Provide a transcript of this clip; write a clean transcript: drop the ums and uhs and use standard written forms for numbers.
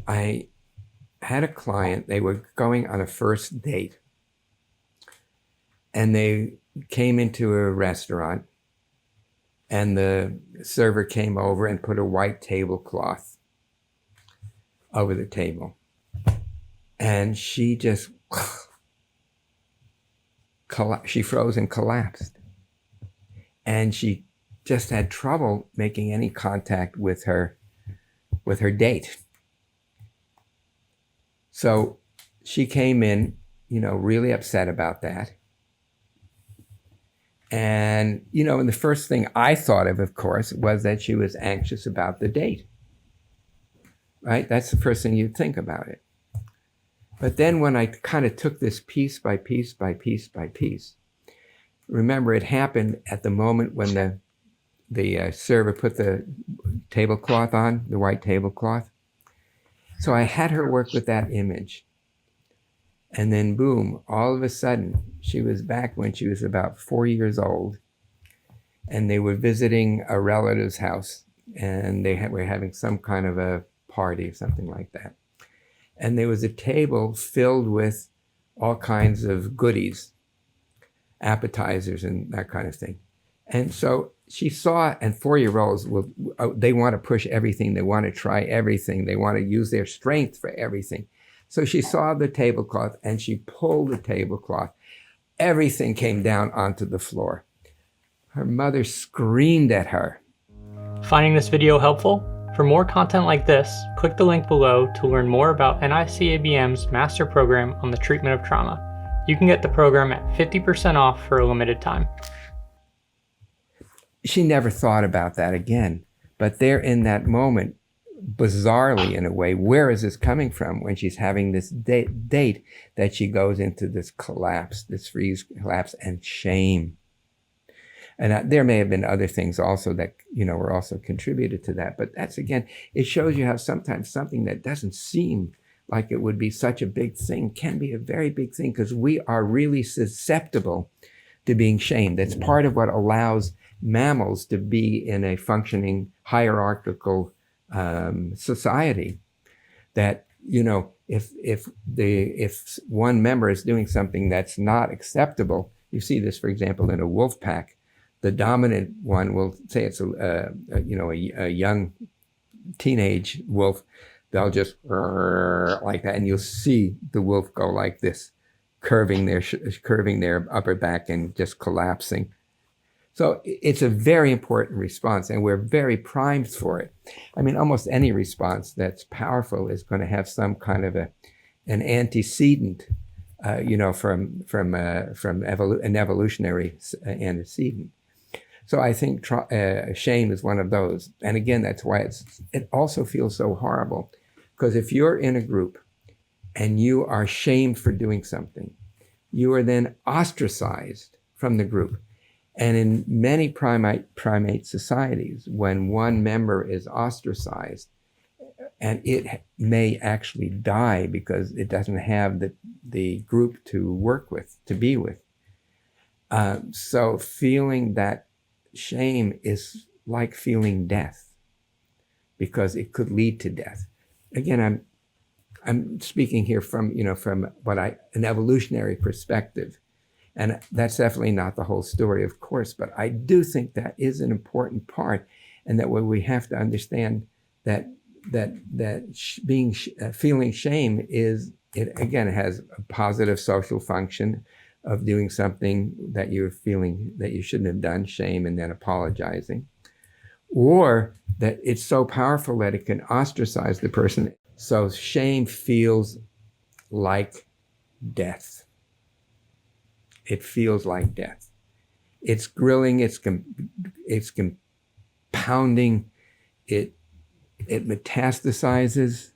I had a client, they were going on a first date, and they came into a restaurant, and the server came over and put a white tablecloth over the table. And she just, she froze and collapsed. And she just had trouble making any contact with her date. So she came in, really upset about that. And, and the first thing I thought of course, was that she was anxious about the date. Right? That's the first thing you'd think about it. But then when I kind of took this piece by piece by piece by piece, remember it happened at the moment when the server put the tablecloth on, the white tablecloth. So I had her work with that image. And then boom, all of a sudden, she was back when she was about 4 years old. And they were visiting a relative's house. And they were having some kind of a party or something like that. And there was a table filled with all kinds of goodies, appetizers and that kind of thing. And so she saw, and 4-year-olds, they want to push everything. They want to try everything. They want to use their strength for everything. So she saw the tablecloth and she pulled the tablecloth. Everything came down onto the floor. Her mother screamed at her. Finding this video helpful? For more content like this, click the link below to learn more about NICABM's Master Program on the Treatment of Trauma. You can get the program at 50% off for a limited time. She never thought about that again. But there in that moment, bizarrely in a way, where is this coming from when she's having this date that she goes into this collapse, this freeze collapse and shame? And there may have been other things also that, were also contributed to that. But that's, again, it shows you how sometimes something that doesn't seem like it would be such a big thing can be a very big thing, because we are really susceptible to being shamed. That's part of what allows mammals to be in a functioning hierarchical society. That, if one member is doing something that's not acceptable, you see this, for example, in a wolf pack. The dominant one will say it's a young teenage wolf. They'll just like that, and you'll see the wolf go like this, curving their upper back and just collapsing. So it's a very important response, and we're very primed for it. I mean, almost any response that's powerful is going to have some kind of an antecedent, from an evolutionary antecedent. So I think shame is one of those. And again, that's why it also feels so horrible. Because if you're in a group and you are shamed for doing something, you are then ostracized from the group. And in many primate societies, when one member is ostracized, and it may actually die because it doesn't have the group to work with, to be with. So feeling that shame is like feeling death, because it could lead to death. Again, I'm speaking here from an evolutionary perspective, and that's definitely not the whole story, of course. But I do think that is an important part, and that we have to understand that feeling shame it has a positive social function of doing something that you're feeling that you shouldn't have done, shame, and then apologizing. Or that it's so powerful that it can ostracize the person. So shame feels like death. It feels like death. It's grilling, it's compounding, it metastasizes,